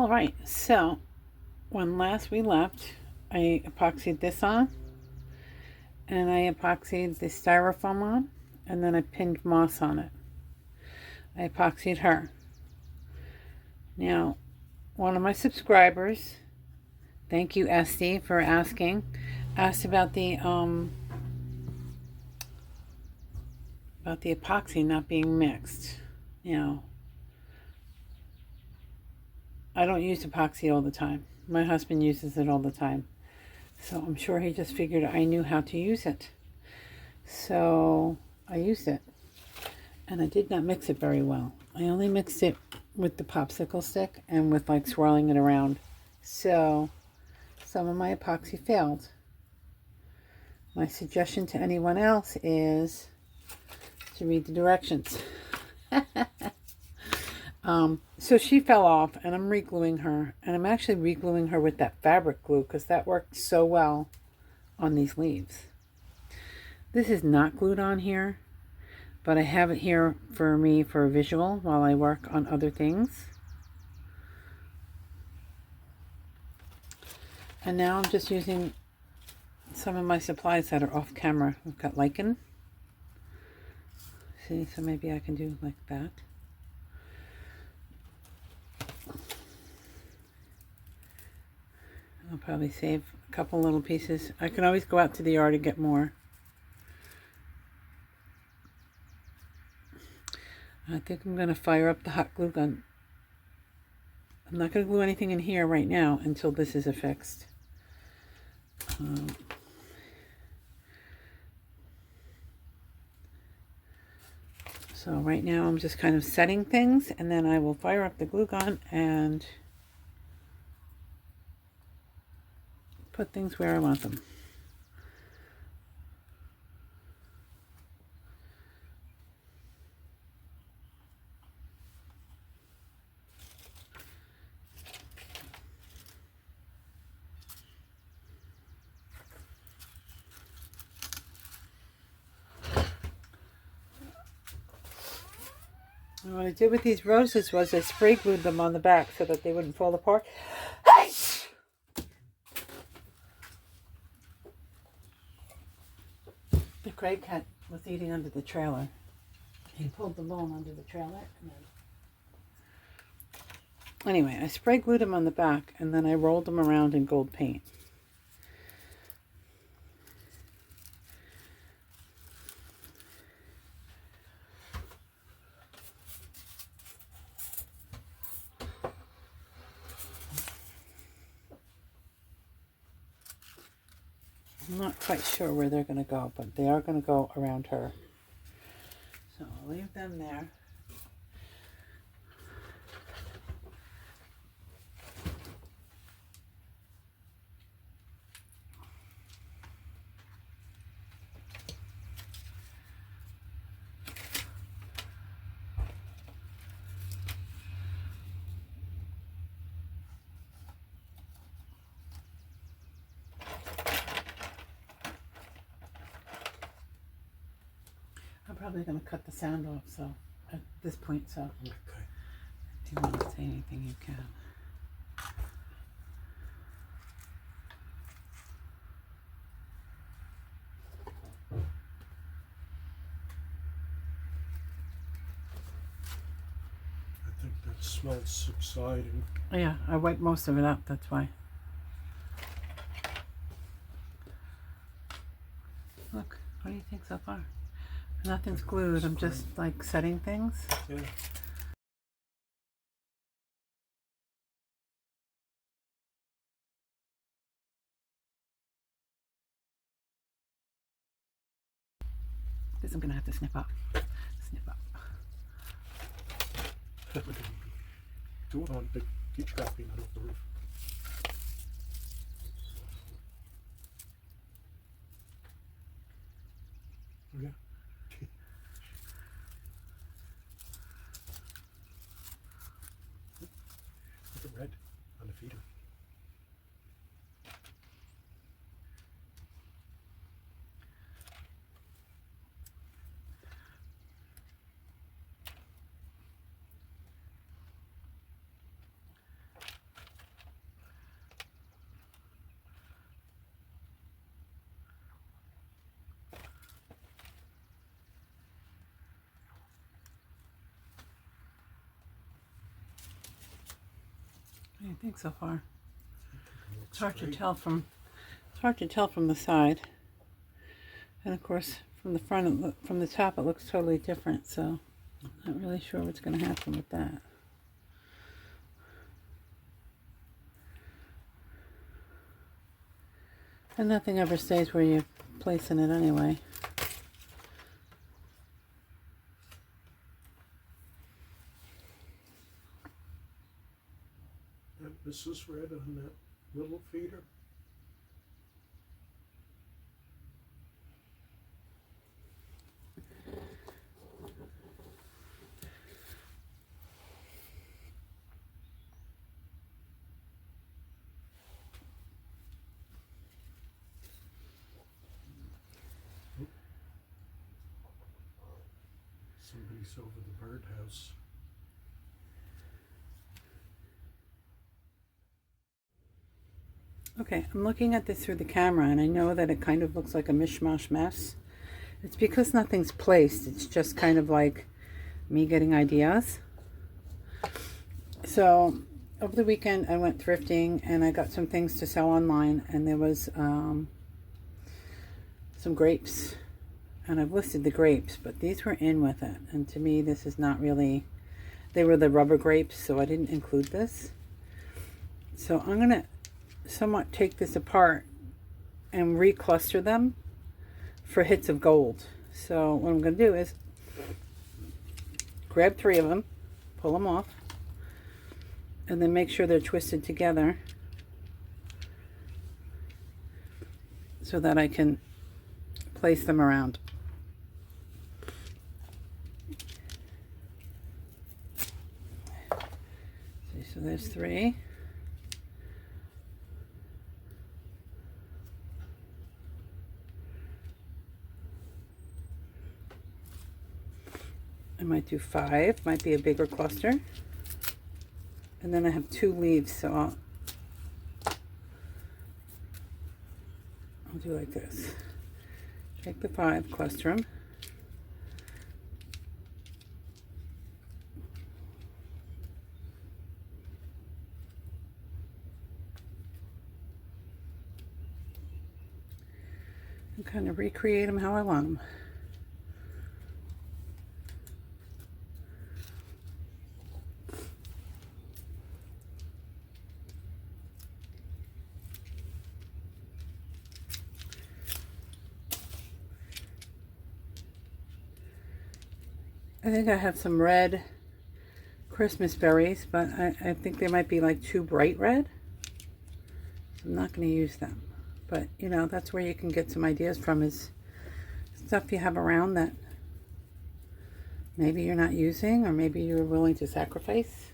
Alright, so when last we left, I epoxied this on, and I epoxied the styrofoam on, and then I pinned moss on it. I epoxied her. Now, one of my subscribers, thank you Esty for asking, asked about the epoxy not being mixed. Now, I don't use epoxy all the time. My husband uses it all the time. So I'm sure he just figured I knew how to use it. So I used it. And I did not mix it very well. I only mixed it with the popsicle stick and with like swirling it around. So some of my epoxy failed. My suggestion to anyone else is to read the directions. So she fell off, and I'm re-gluing her, and I'm actually re-gluing her with that fabric glue because that worked so well on these leaves. This is not glued on here, but I have it here for me for a visual while I work on other things. And now I'm just using some of my supplies that are off camera. I've got lichen. See, so maybe I can do like that. I'll probably save a couple little pieces. I can always go out to the yard and get more. I think I'm going to fire up the hot glue gun. I'm not going to glue anything in here right now until this is affixed. So right now I'm just kind of setting things, and then I will fire up the glue gun and put things where I want them. And what I did with these roses was I spray glued them on the back so that they wouldn't fall apart. The gray cat was eating under the trailer. He pulled the bone under the trailer. And then... Anyway, I spray glued them on the back, and then I rolled them around in gold paint. I'm not quite sure where they're going to go, but they are going to go around her. So I'll leave them there. I'm probably going to cut the sound off, so at this point, so okay. If you want to say anything, you can. I think that smells subsiding. Yeah, I wiped most of it up, that's why. Look, what do you think so far? Nothing's glued, I'm just like setting things. Yeah. This I'm gonna have to snip up. Snip up. Do it on big peach coffee out of the roof. Oh, yeah. Look at red on the feeder. do you think so far? Looks It's hard great. to tell from the side, and of course from the front, from the top, it looks totally different. So not really sure what's going to happen with that. And nothing ever stays where you're placing it anyway. This is red on that little feeder. Somebody's over the birdhouse. Okay, I'm looking at this through the camera, and I know that it kind of looks like a mishmash mess. It's because nothing's placed. It's just kind of like me getting ideas. So over the weekend I went thrifting and I got some things to sell online, and there was some grapes, and I've listed the grapes, but these were in with it, and to me this is not really, they were the rubber grapes, so I didn't include this. So I'm gonna somewhat take this apart and recluster them for hits of gold. So what I'm going to do is grab 3 of them, pull them off, and then make sure they're twisted together so that I can place them around. So there's 3. I might do 5, might be a bigger cluster. And then I have 2 leaves, so I'll do like this. Take the 5, cluster them. And kind of recreate them how I want them. I think I have some red Christmas berries, but I think they might be like too bright red. I'm not going to use them. But, you know, that's where you can get some ideas from, is stuff you have around that maybe you're not using, or maybe you're willing to sacrifice.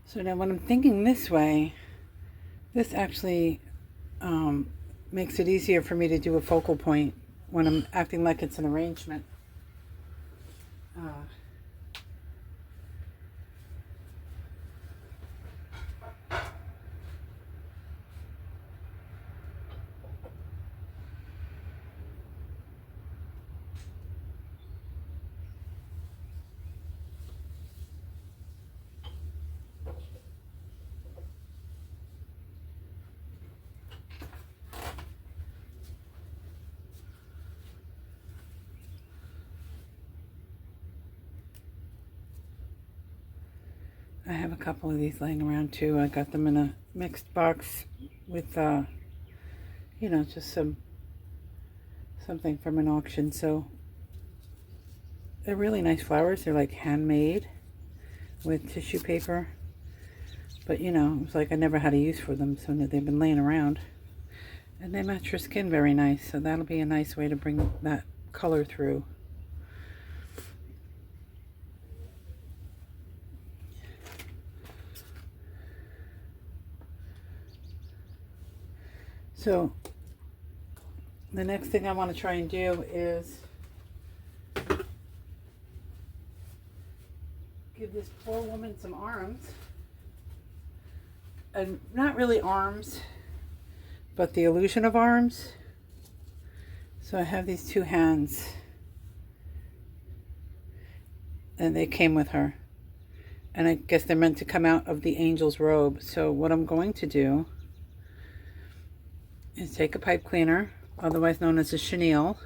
So now when I'm thinking this way, this actually makes it easier for me to do a focal point when I'm acting like it's an arrangement. I have a couple of these laying around too. I got them in a mixed box with, you know, just something from an auction. So they're really nice flowers. They're like handmade with tissue paper. But, you know, it was like I never had a use for them, so they've been laying around. And they match your skin very nice, so that'll be a nice way to bring that color through. So the next thing I want to try and do is give this poor woman some arms. And not really arms, but the illusion of arms. So I have these two hands, and they came with her. And I guess they're meant to come out of the angel's robe. So what I'm going to do is take a pipe cleaner, otherwise known as a chenille,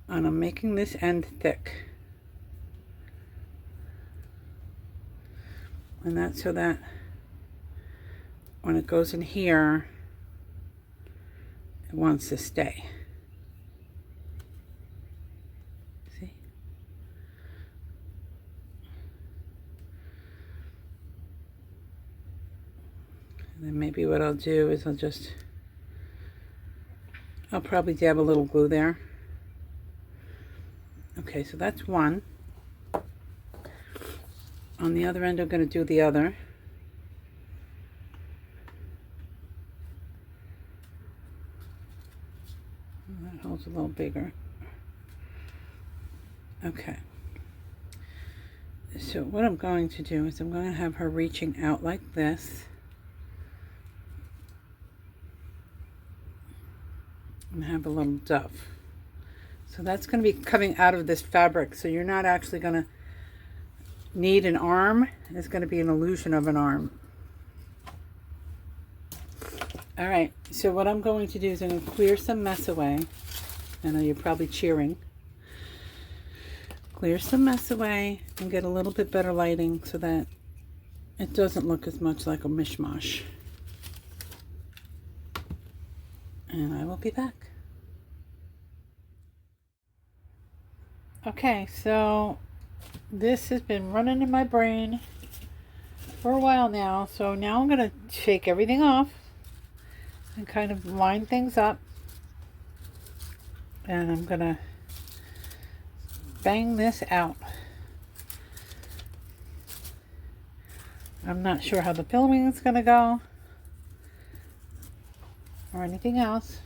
and I'm making this end thick. And that's so that when it goes in here, it wants to stay. See? And then maybe what I'll do is I'll probably dab a little glue there. Okay, so that's one. On the other end, I'm going to do the other. That hole's a little bigger. Okay. So what I'm going to do is I'm going to have her reaching out like this. And have a little dove. So that's going to be coming out of this fabric. So you're not actually going to need an arm. It's going to be an illusion of an arm. All right, so what I'm going to do is I'm going to clear some mess away. I know you're probably cheering. Clear some mess away and get a little bit better lighting so that it doesn't look as much like a mishmash. And I will be back. Okay, so this has been running in my brain for a while now. So now I'm going to shake everything off and kind of line things up. And I'm going to bang this out. I'm not sure how the filming is going to go or anything else.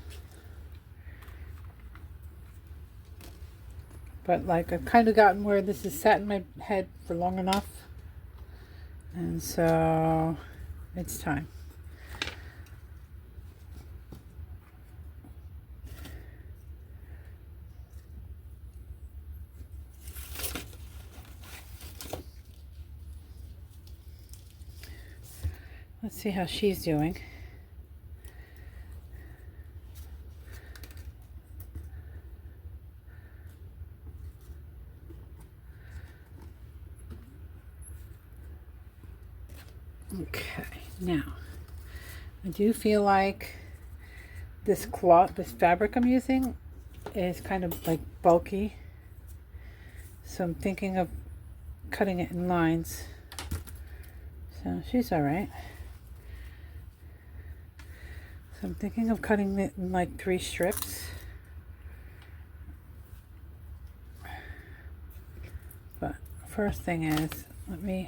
But like I've kind of gotten where this has sat in my head for long enough. And so it's time. Let's see how she's doing. Okay, now I do feel like this cloth, this fabric I'm using is kind of like bulky. So I'm thinking of cutting it in lines. So she's all right. So I'm thinking of cutting it in like 3 strips. But first thing is, I'm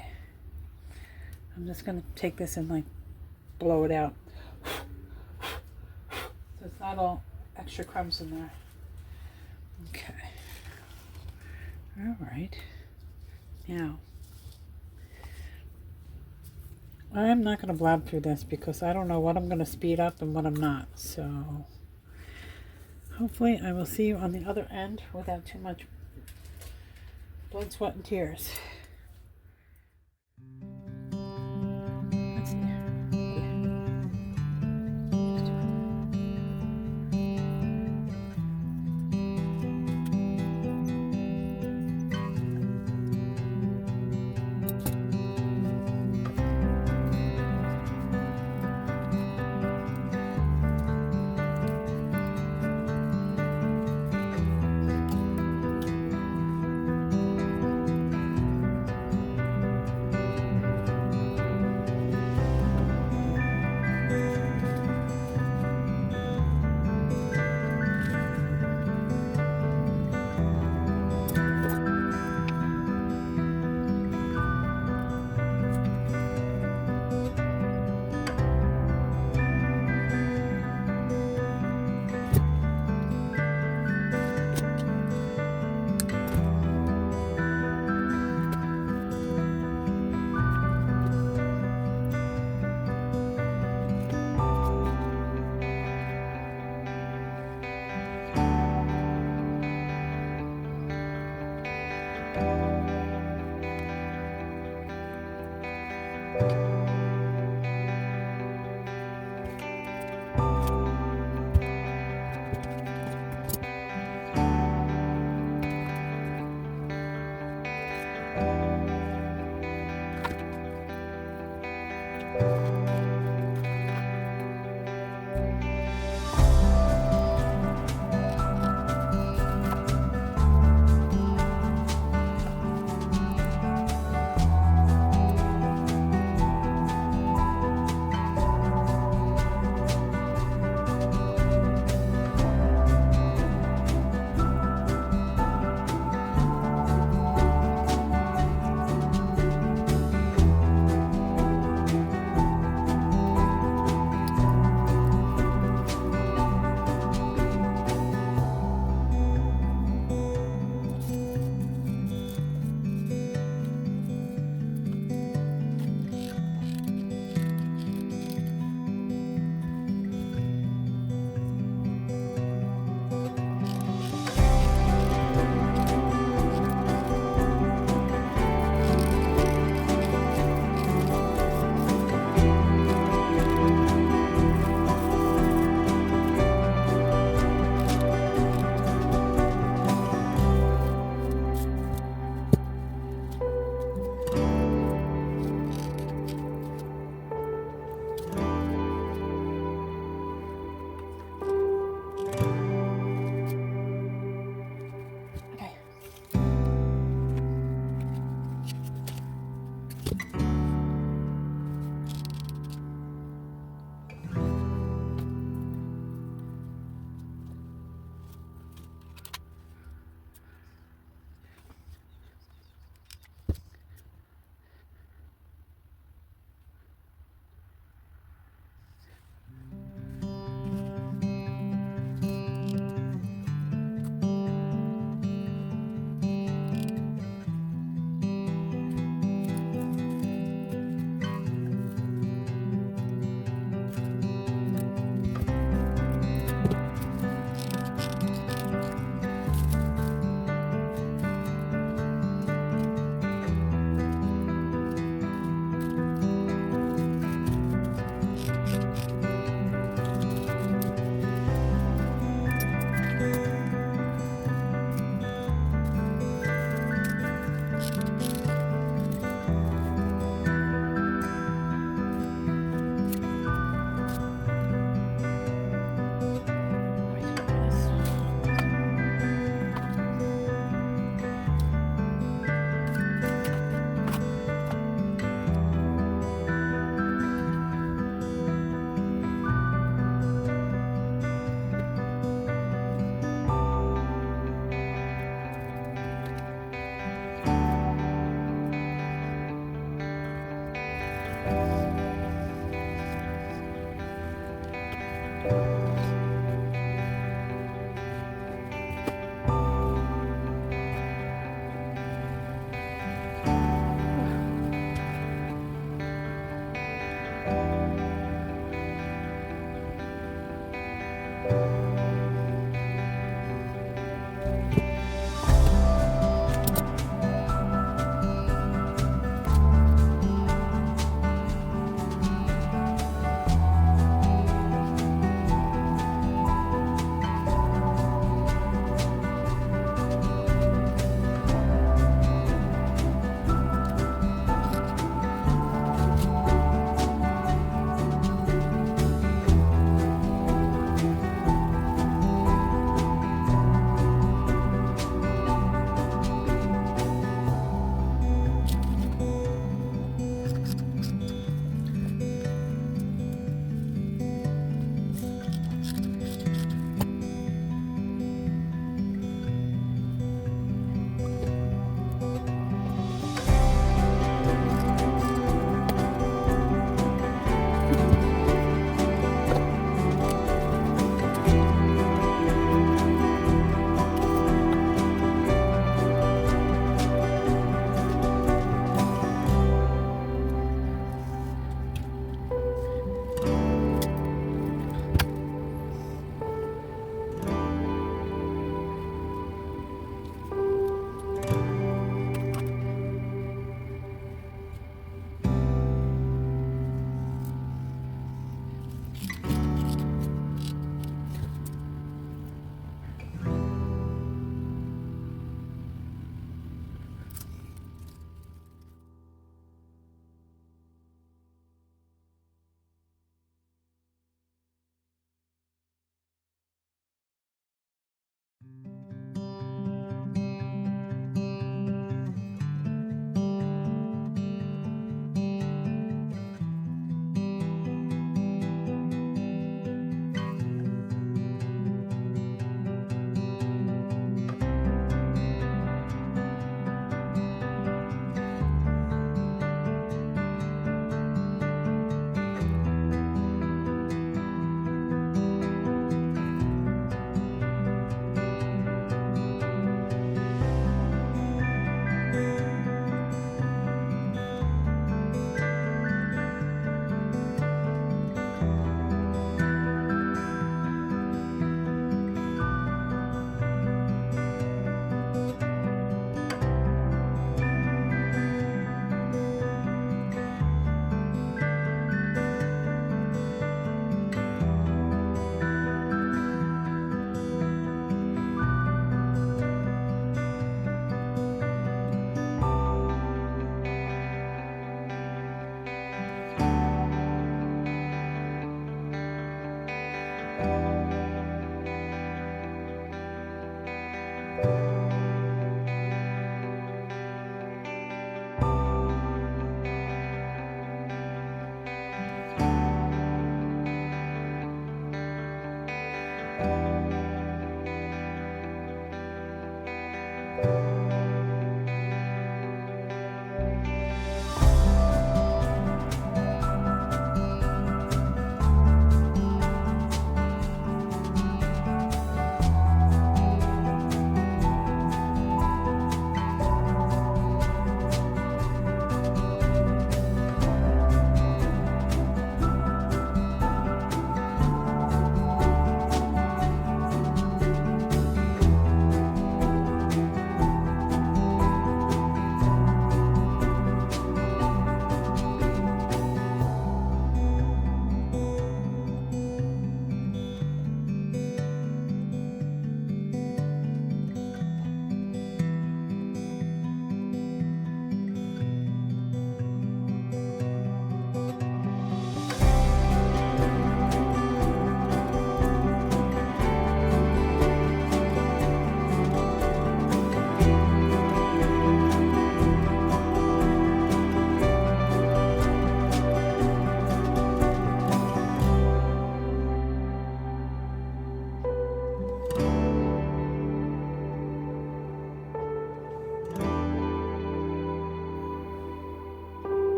just going to take this and like blow it out. So it's not all extra crumbs in there. Okay. All right. Now, I'm not going to blab through this because I don't know what I'm going to speed up and what I'm not. So hopefully I will see you on the other end without too much blood, sweat, and tears. Let's see.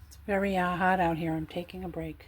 It's very hot out here. I'm taking a break.